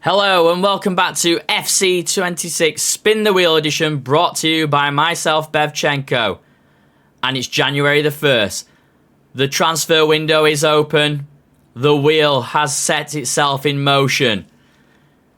Hello and welcome back to FC26 Spin the Wheel edition, brought to you by myself, Bevchenko. And it's January the 1st. The transfer window is open. The wheel has set itself in motion.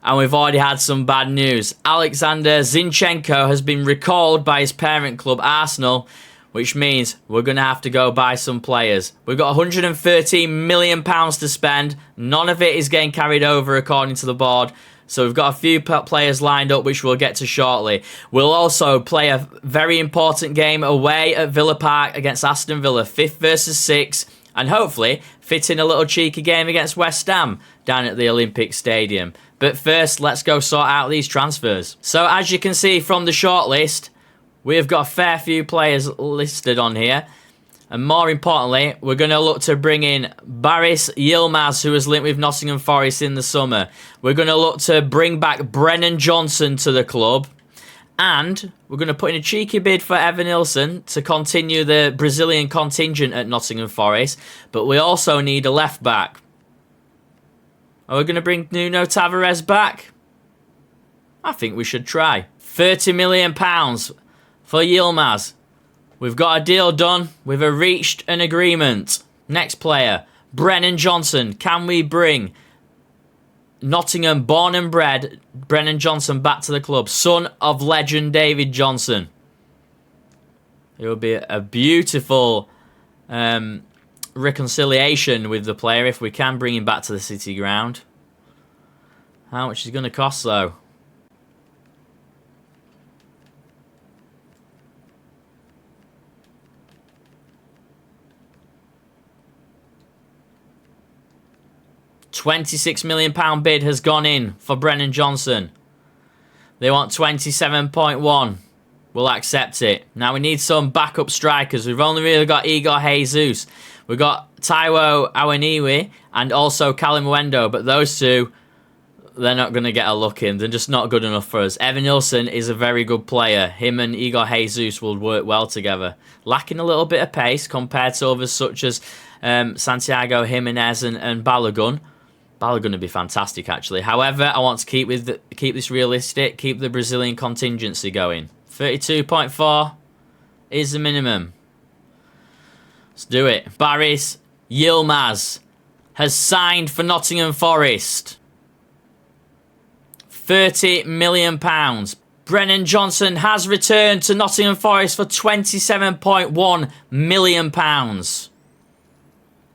And we've already had some bad news. Alexander Zinchenko has been recalled by his parent club Arsenal, which means we're going to have to go buy some players. We've got £113 million to spend. None of it is getting carried over according to the board. So we've got a few players lined up, which we'll get to shortly. We'll also play a very important game away at Villa Park against Aston Villa, 5th versus 6th. And hopefully fit in a little cheeky game against West Ham down at the Olympic Stadium. But first, let's go sort out these transfers. So as you can see from the shortlist, we've got a fair few players listed on here. And more importantly, we're going to look to bring in Baris Yilmaz, who was linked with Nottingham Forest in the summer. We're going to look to bring back Brennan Johnson to the club. And we're going to put in a cheeky bid for Evan Nilsson to continue the Brazilian contingent at Nottingham Forest. But we also need a left back. Are we going to bring Nuno Tavares back? I think we should try. £30 million for Yilmaz. We've got a deal done. We've reached an agreement. Next player, Brennan Johnson. Can we bring Nottingham born and bred Brennan Johnson back to the club? Son of legend David Johnson. It would be a beautiful reconciliation with the player if we can bring him back to the City ground. How much is it going to cost though? £26 million bid has gone in for Brennan Johnson. They want 27.1. We'll accept it. Now we need some backup strikers. We've only really got Igor Jesus. We've got Taiwo Awoniyi and also Callum Wendo, but those two, they're not going to get a look in. They're just not good enough for us. Evan Nilsson is a very good player. Him and Igor Jesus will work well together. Lacking a little bit of pace compared to others such as Santiago Jimenez and Balogun. Balogun would be fantastic, actually. However, I want to keep this realistic, keep the Brazilian contingency going. 32.4 is the minimum. Let's do it. Baris Yilmaz has signed for Nottingham Forest. £30 million. Brennan Johnson has returned to Nottingham Forest for £27.1 million.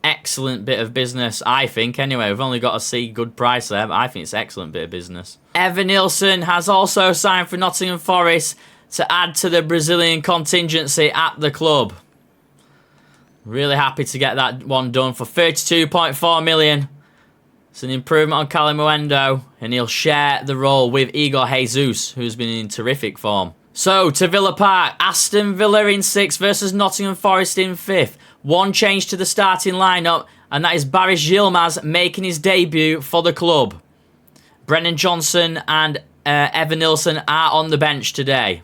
Excellent bit of business, I think. Anyway, we've only got to see good price there, but I think it's an excellent bit of business. Evan Nilsson has also signed for Nottingham Forest to add to the Brazilian contingency at the club. Really happy to get that one done for £32.4 million. It's an improvement on Callum Wendo, and he'll share the role with Igor Jesus, who's been in terrific form. So, to Villa Park, Aston Villa in 6th versus Nottingham Forest in 5th. One change to the starting lineup, and that is Baris Yilmaz making his debut for the club. Brennan Johnson and Evan Nilsson are on the bench today.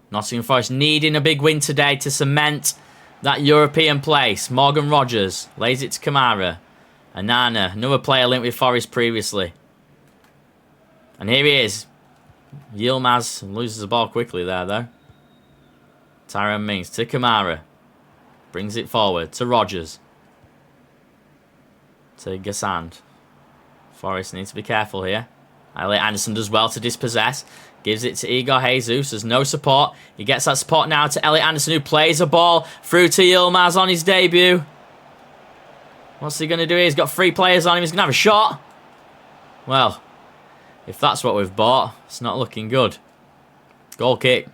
Nottingham Forest needing a big win today to cement that European place. Morgan Rogers lays it to Kamara. Anana, another player linked with Forest previously. And here he is. Yilmaz loses the ball quickly there, though. Tyrone Mings to Kamara. Brings it forward to Rogers. To Gassand. Forest needs to be careful here. Elliot Anderson does well to dispossess. Gives it to Igor Jesus. There's no support. He gets that support now to Elliot Anderson, who plays a ball through to Yilmaz on his debut. What's he going to do here? He's got 3 players on him. He's going to have a shot. Well, if that's what we've bought, it's not looking good. Goal kick.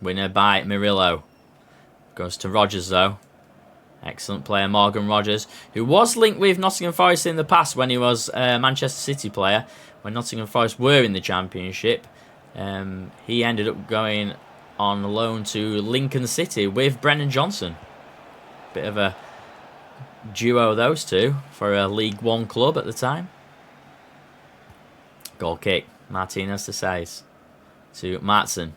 Winner by Murillo. Goes to Rogers, though. Excellent player, Morgan Rogers, who was linked with Nottingham Forest in the past when he was a Manchester City player, when Nottingham Forest were in the Championship. He ended up going on loan to Lincoln City with Brennan Johnson. Bit of a duo, those two, for a League One club at the time. Goal kick. Martinez to Says. To Martson.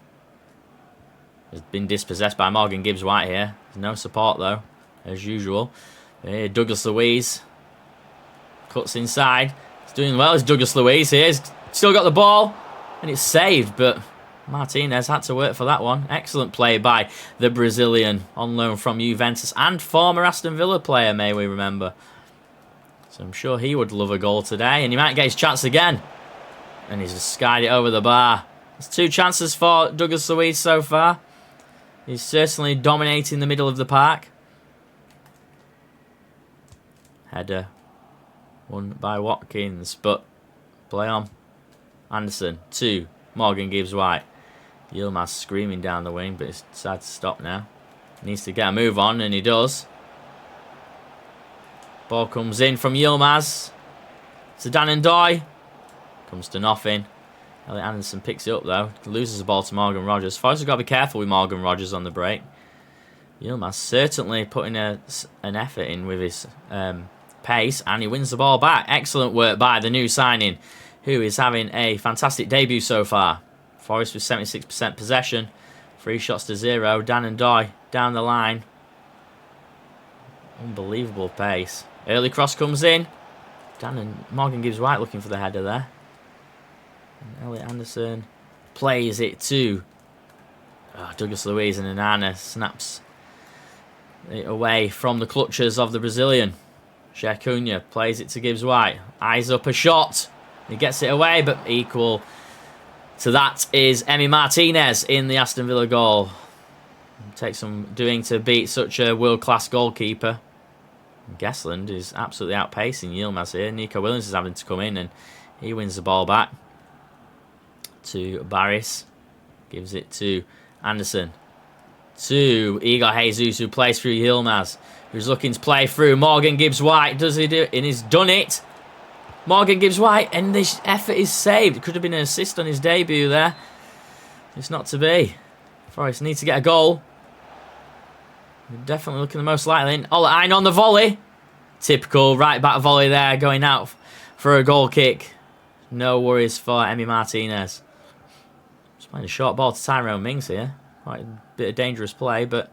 has been dispossessed by Morgan Gibbs-White here. There's no support though, as usual. Here, Douglas Luiz cuts inside. He's doing well as Douglas Luiz here. He's still got the ball, and it's saved, but Martinez had to work for that one. Excellent play by the Brazilian on loan from Juventus and former Aston Villa player, may we remember. So I'm sure he would love a goal today, and he might get his chance again. And he's just skied it over the bar. There's 2 chances for Douglas Luiz so far. He's certainly dominating the middle of the park. Header won by Watkins, but play on. Anderson to Morgan Gibbs-White. Yilmaz screaming down the wing, but he's decided to stop now. Needs to get a move on, and he does. Ball comes in from Yilmaz. To Dan and Doy. Comes to nothing. Elliot Anderson picks it up though. Loses the ball to Morgan Rogers. Forrest has got to be careful with Morgan Rogers on the break. Yilmaz certainly putting an effort in with his pace, and he wins the ball back. Excellent work by the new signing, who is having a fantastic debut so far. Forrest with 76% possession. 3 shots to 0. Dan and Doy down the line. Unbelievable pace. Early cross comes in. Dan and Morgan Gibbs-White looking for the header there. And Elliot Anderson plays it to Douglas Luiz, and Onana snaps it away from the clutches of the Brazilian. Cunha plays it to Gibbs-White. Eyes up a shot. He gets it away, but equal to that is Emi Martinez in the Aston Villa goal. Takes some doing to beat such a world-class goalkeeper. Gesland is absolutely outpacing Yilmaz here. Nico Williams is having to come in, and he wins the ball back to Barris. Gives it to Anderson. To Igor Jesus, who plays through Yilmaz, who's looking to play through Morgan Gibbs-White. Does he do it? And he's done it. Morgan Gibbs-White, and this effort is saved. It could have been an assist on his debut there. It's not to be. Forest needs to get a goal. Definitely looking the most likely. Olaine on the volley. Typical right back volley there, going out for a goal kick. No worries for Emi Martinez. Just playing a short ball to Tyrone Mings here. Quite a bit of dangerous play, but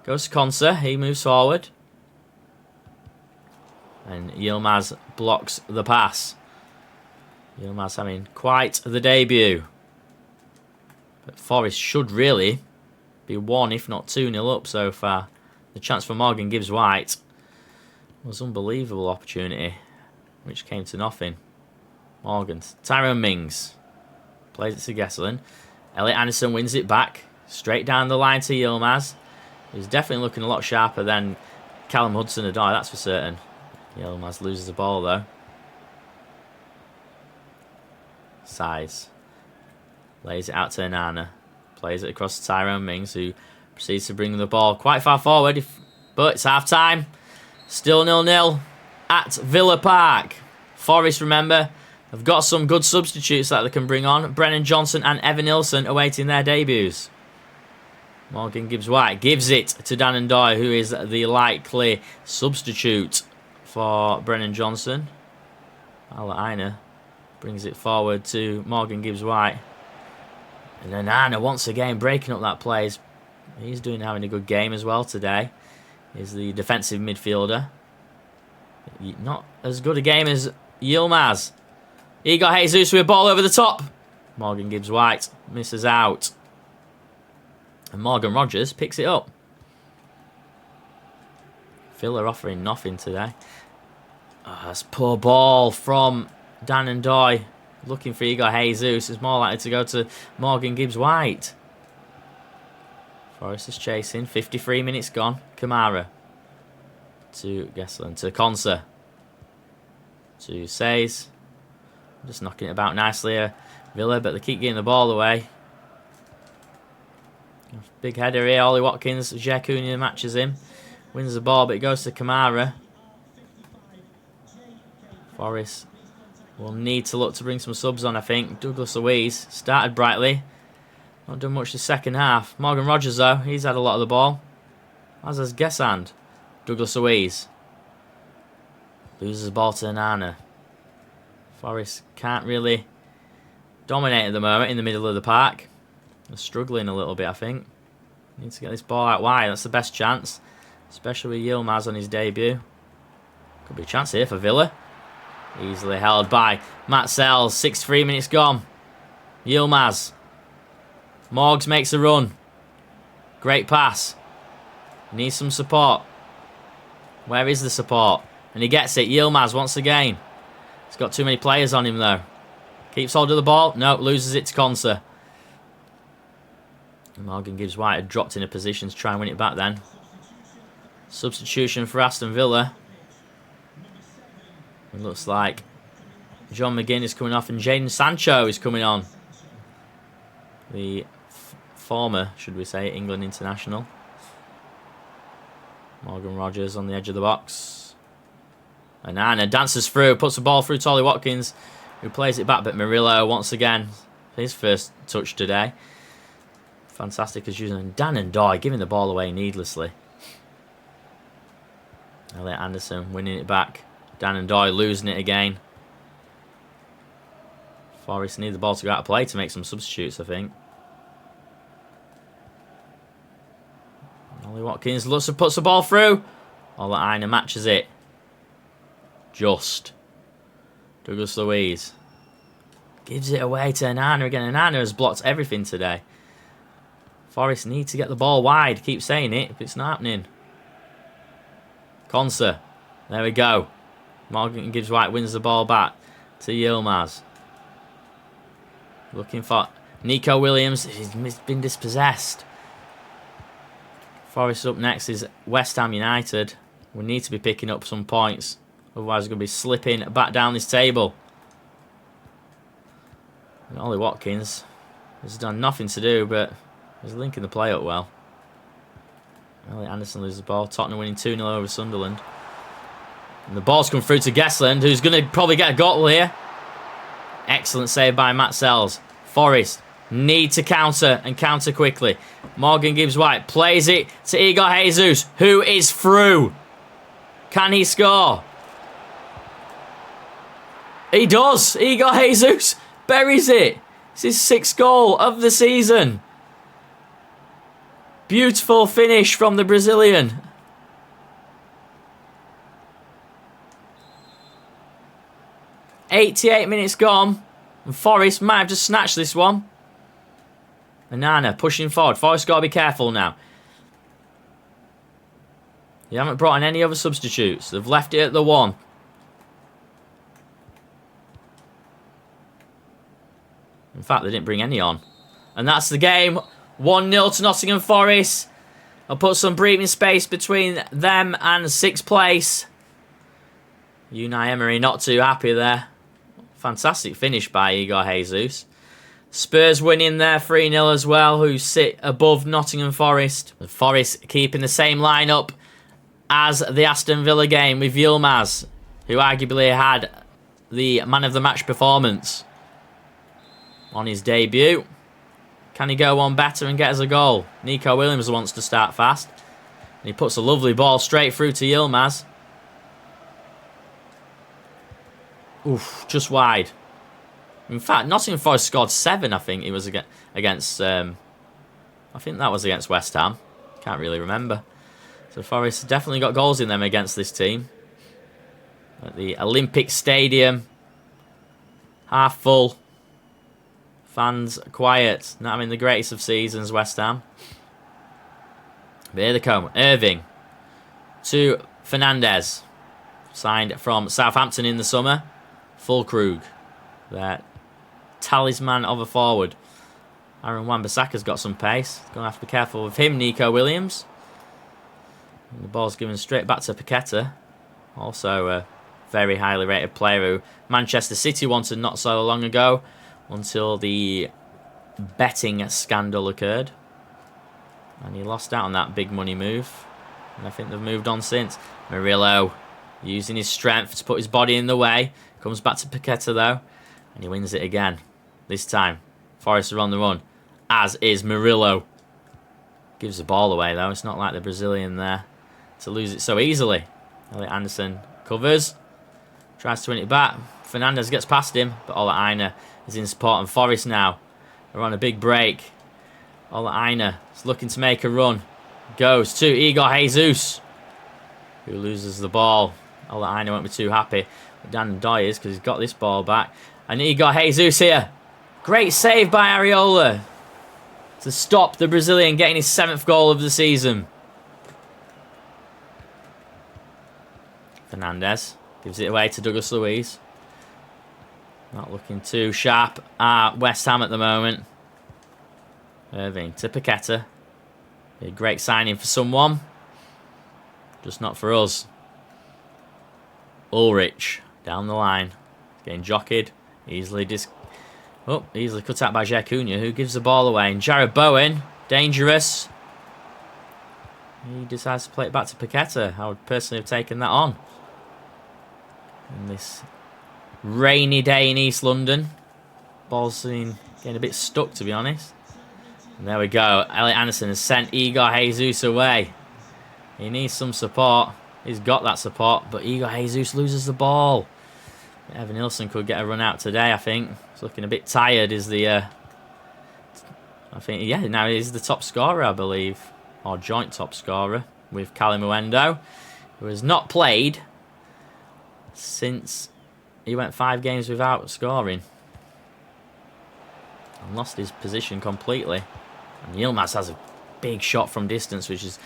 goes to Konsa. He moves forward. And Yilmaz blocks the pass. Yilmaz having quite the debut. But Forest should really be 1 if not 2-0 up so far. The chance for Morgan Gibbs-White was an unbelievable opportunity, which came to nothing. Morgan, Tyrone Mings plays it to Gesselin. Elliot Anderson wins it back, straight down the line to Yilmaz. He's definitely looking a lot sharper than Callum Hudson-Odoi, that's for certain. Yilmaz loses the ball though. Size. Lays it out to Onana. Plays it across to Tyrone Mings, who proceeds to bring the ball quite far forward. But it's half-time. Still 0-0 at Villa Park. Forest, remember, have got some good substitutes that they can bring on. Brennan Johnson and Evan Nilsson awaiting their debuts. Morgan Gibbs-White gives it to Dan and Doy, who is the likely substitute for Brennan Johnson. Alaina brings it forward to Morgan Gibbs-White. And Onana once again breaking up that play. He's having a good game as well today. He's the defensive midfielder. Not as good a game as Yilmaz. Igor Jesus with a ball over the top. Morgan Gibbs-White misses out. And Morgan Rogers picks it up. Villa offering nothing today. Oh, that's a poor ball from Dan and Doy. Looking for Igor Jesus. It's more likely to go to Morgan Gibbs-White. Forest is chasing. 53 minutes gone. Kamara. To Gesselin. To Konsa. To Says. Just knocking it about nicely here. Villa, but they keep getting the ball away. Big header here. Ollie Watkins. Cunha matches him. Wins the ball, but it goes to Kamara. Forest will need to look to bring some subs on, I think. Douglas Luiz started brightly. Not done much the second half. Morgan Rogers, though, he's had a lot of the ball. As has Gesand. Douglas Luiz loses the ball to Onana. Forest can't really dominate at the moment in the middle of the park. They're struggling a little bit, I think. Need to get this ball out wide. That's the best chance. Especially with Yilmaz on his debut. Could be a chance here for Villa. Easily held by Matt Sells. 6-3 minutes gone. Yilmaz. Morgs makes a run. Great pass. Needs some support. Where is the support? And he gets it. Yilmaz once again. He's got too many players on him though. Keeps hold of the ball. No, loses it to Konsa. Morgan gives White a dropped in a position to try and win it back then. Substitution for Aston Villa. It looks like John McGinn is coming off and Jadon Sancho is coming on. The former, should we say, England international. Morgan Rogers on the edge of the box. And Anna dances through, puts the ball through to Ollie Watkins, who plays it back, but Murillo once again, his first touch today. Fantastic as usual. And Dan and Doy giving the ball away needlessly. Elliot Anderson winning it back. Dan and Doy losing it again. Forest need the ball to go out of play to make some substitutes, I think. Ollie Watkins puts the ball through. Ola Aina matches it. Just. Douglas Luiz. Gives it away to Anana again. Anana has blocked everything today. Forest need to get the ball wide. Keep saying it, but it's not happening. Konsa. There we go. Morgan gives White, wins the ball back to Yilmaz. Looking for Nico Williams. He's been dispossessed. Forest up next is West Ham United. We need to be picking up some points. Otherwise we're going to be slipping back down this table. And Ollie Watkins has done nothing to do, but he's linking the play up well. Elliot Anderson loses the ball. Tottenham winning 2-0 over Sunderland. And the ball's come through to Gessland, who's going to probably get a goal here. Excellent save by Matt Sells. Forest need to counter and counter quickly. Morgan gives White, plays it to Igor Jesus, who is through. Can he score? He does. Igor Jesus buries it. It's his 6th goal of the season. Beautiful finish from the Brazilian. "88 minutes gone. And Forest might have just snatched this one. Anana pushing forward. Forest got to be careful now. You haven't brought in any other substitutes. They've left it at the 1. In fact, they didn't bring any on. And that's the game. 1-0 to Nottingham Forest. I'll put some breathing space between them and 6th place. Unai Emery not too happy there. Fantastic finish by Igor Jesus. Spurs winning there 3-0 as well, who sit above Nottingham Forest. Forest keeping the same lineup as the Aston Villa game with Yilmaz, who arguably had the man of the match performance on his debut. Can he go one better and get us a goal? Nico Williams wants to start fast. And he puts a lovely ball straight through to Yilmaz. Oof, just wide. In fact, Nottingham Forest scored 7, I think it was against... I think that was against West Ham. Can't really remember. So Forest definitely got goals in them against this team. At the Olympic Stadium. Half full. Fans quiet. Not having the greatest of seasons, West Ham. But here they come. Irving to Fernandez. Signed from Southampton in the summer. Fulkrug, their talisman of a forward. Aaron Wan-Bissaka's got some pace. Going to have to be careful with him, Nico Williams. And the ball's given straight back to Paqueta. Also a very highly rated player who Manchester City wanted not so long ago, until the betting scandal occurred. And he lost out on that big money move. And I think they've moved on since. Murillo using his strength to put his body in the way. Comes back to Paqueta though. And he wins it again. This time, Forest are on the run. As is Murillo. Gives the ball away though. It's not like the Brazilian there to lose it so easily. Elliot Anderson covers. Tries to win it back. Fernandez gets past him. But Ola Aina is in support. And Forest now are on a big break. Olaina is looking to make a run. Goes to Igor Jesus, who loses the ball. Olaina won't be too happy. But Dan Ndoye is, because he's got this ball back. And Igor Jesus here. Great save by Areola to stop the Brazilian getting his 7th goal of the season. Fernandez gives it away to Douglas Luiz. Not looking too sharp at West Ham at the moment. Irving to Paqueta. A great signing for someone. Just not for us. Ulrich down the line. Getting jockeyed. Easily cut out by Jacuna, who gives the ball away. And Jared Bowen, dangerous. He decides to play it back to Paqueta. I would personally have taken that on. In this rainy day in East London. Ball's getting a bit stuck, to be honest. And there we go. Elliot Anderson has sent Igor Jesus away. He needs some support. He's got that support, but Igor Jesus loses the ball. Evan Nilsson could get a run out today, I think. He's looking a bit tired, is the... I think, yeah, now he's the top scorer, I believe. Or joint top scorer with Kalimuendo, who has not played since he went 5 games without scoring. And lost his position completely. And Yilmaz has a big shot from distance, which is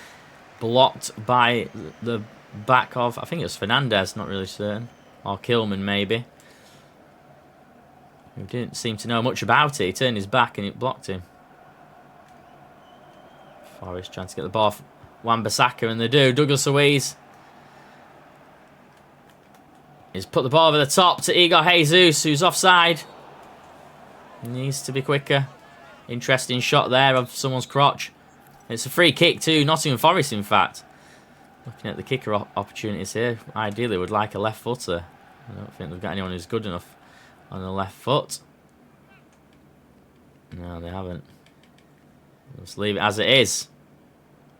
blocked by the back of, I think it was Fernandez, not really certain. Or Kilman, maybe. He didn't seem to know much about it. He turned his back and it blocked him. Forrest trying to get the ball for Wan-Bissaka, and they do. Douglas Luiz. He's put the ball over the top to Igor Jesus, who's offside. He needs to be quicker. Interesting shot there of someone's crotch. It's a free kick to Nottingham Forest, in fact. Looking at the kicker opportunities here, ideally would like a left footer. I don't think they've got anyone who's good enough on the left foot. No, they haven't. Let's leave it as it is.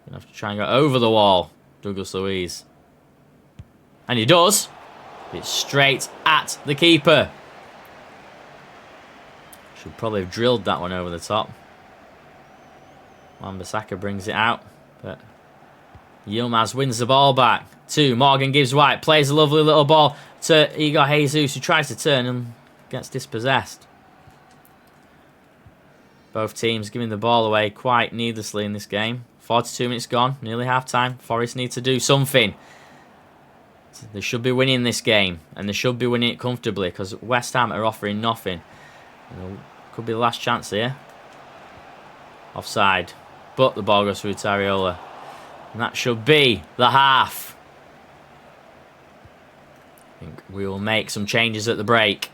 Gonna have to try and go over the wall, Douglas Luiz. And he does. It's straight at the keeper. Should probably have drilled that one over the top. Wan-Bissaka brings it out, but Yilmaz wins the ball back to Morgan Gibbs White. Plays a lovely little ball to Igor Jesus, who tries to turn and gets dispossessed. Both teams giving the ball away quite needlessly in this game. 42 minutes gone, nearly half time. Forest need to do something. They should be winning this game, and they should be winning it comfortably, because West Ham are offering nothing. Could be the last chance here. Offside, but the ball goes through to Areola. And that should be the half. I think we will make some changes at the break.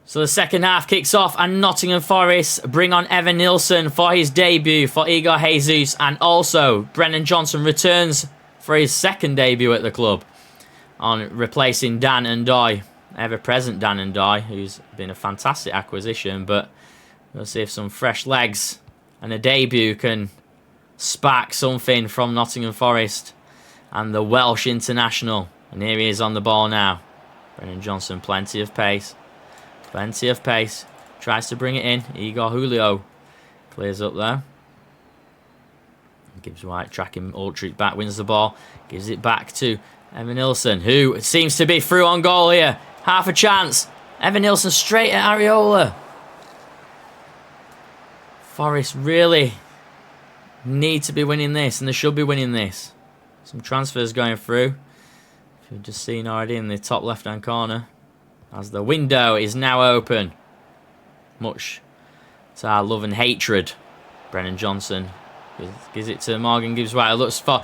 So the second half kicks off, and Nottingham Forest bring on Evan Nilsson for his debut for Igor Jesus, and also Brennan Johnson returns for his second debut at the club on replacing Dan Ndoye, ever-present Dan Ndoye, who's been a fantastic acquisition, but we'll see if some fresh legs and a debut can spark something from Nottingham Forest and the Welsh international. And here he is on the ball now. Brennan Johnson, plenty of pace. Plenty of pace. Tries to bring it in. Igor Julio clears up there. Gibbs White tracking Ulrich back, wins the ball. Gives it back to Evan Nilsson, who seems to be through on goal here. Half a chance. Evan Nilsson straight at Areola. Forest really need to be winning this, and they should be winning this. Some transfers going through. If you've just seen already in the top left-hand corner. As the window is now open. Much to our love and hatred. Brennan Johnson gives it to Morgan Gibbs White. Looks for...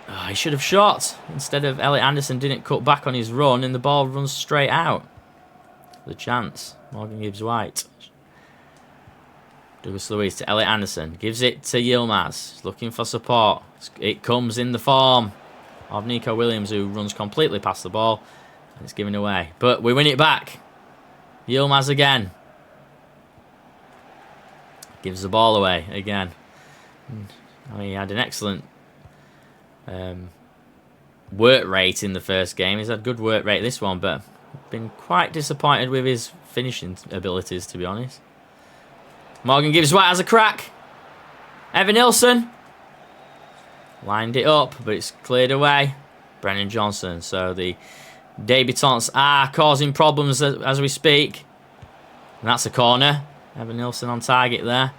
Oh, he should have shot. Instead of Elliot Anderson didn't cut back on his run, and the ball runs straight out. The chance. Morgan Gibbs White. Douglas Luiz to Elliot Anderson. Gives it to Yilmaz. He's looking for support. It comes in the form of Nico Williams, who runs completely past the ball. And it's given away. But we win it back. Yilmaz again. Gives the ball away again. I mean, he had an excellent work rate in the first game. He's had good work rate this one, but been quite disappointed with his finishing abilities, to be honest. Morgan Gibbs White has a crack. Evan Nilsson. Lined it up, but it's cleared away. Brennan Johnson. So the debutants are causing problems as we speak. And that's a corner. Evan Nilsson on target there.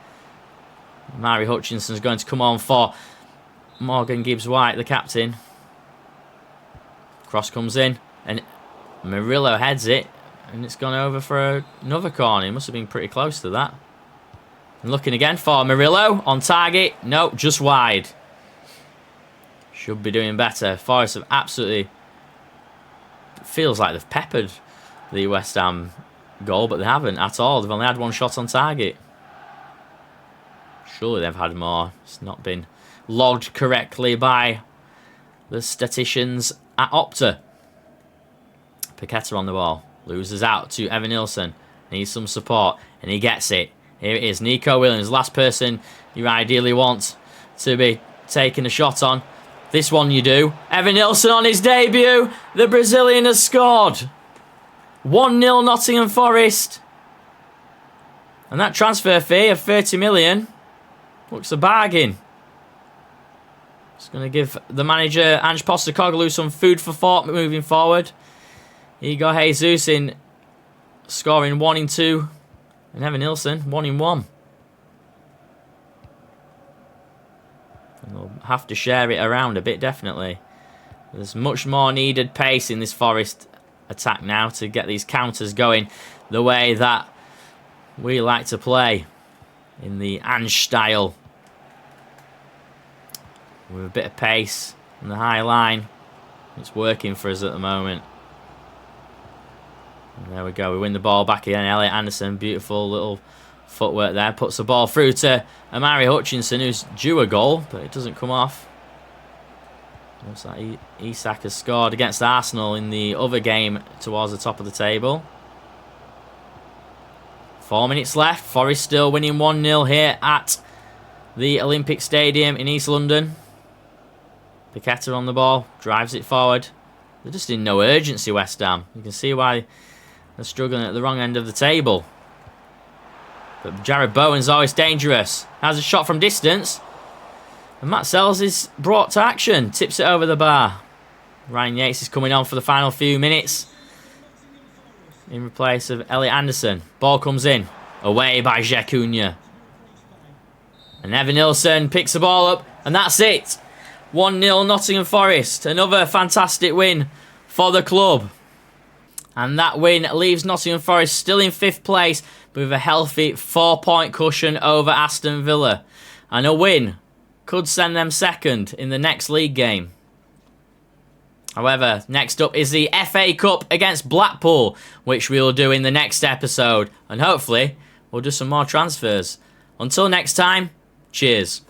Mari Hutchinson's going to come on for Morgan Gibbs-White, the captain. Cross comes in, and Murillo heads it, and it's gone over for another corner. He must have been pretty close to that. And looking again for Murillo, on target. No, just wide. Should be doing better. Forest have absolutely... feels like they've peppered the West Ham goal, but they haven't at all. They've only had one shot on target. Surely they've had more. It's not been logged correctly by the statisticians at Opta. Paqueta on the ball. Loses out to Evan Nilsson. Needs some support, and he gets it. Here it is. Nico Williams, last person you ideally want to be taking a shot on. This one you do. Evan Nilsson on his debut. The Brazilian has scored. 1-0 Nottingham Forest. And that transfer fee of 30 million looks a bargain. It's going to give the manager, Ange Postecoglou, some food for thought moving forward. Igor Jesus in scoring 1 in 2. And Evan Nilsson, 1 in 1. And they'll have to share it around a bit, definitely. There's much more needed pace in this Forest attack now to get these counters going the way that we like to play in the Ange style. With a bit of pace on the high line. It's working for us at the moment. And there we go. We win the ball back again. Elliot Anderson, beautiful little footwork there. Puts the ball through to Amari Hutchinson, who's due a goal, but it doesn't come off. Looks like Isak has scored against Arsenal in the other game towards the top of the table. 4 minutes left. Forest still winning 1-0 here at the Olympic Stadium in East London. Paqueta on the ball, drives it forward. They're just in no urgency, West Ham. You can see why they're struggling at the wrong end of the table. But Jared Bowen's always dangerous. Has a shot from distance. And Matt Sells is brought to action. Tips it over the bar. Ryan Yates is coming on for the final few minutes. In place of Elliot Anderson. Ball comes in. Away by Jacuna. And Evan Nilsson picks the ball up. And that's it. 1-0 Nottingham Forest. Another fantastic win for the club. And that win leaves Nottingham Forest still in 5th place with a healthy 4-point cushion over Aston Villa. And a win could send them second in the next league game. However, next up is the FA Cup against Blackpool, which we'll do in the next episode. And hopefully, we'll do some more transfers. Until next time, cheers.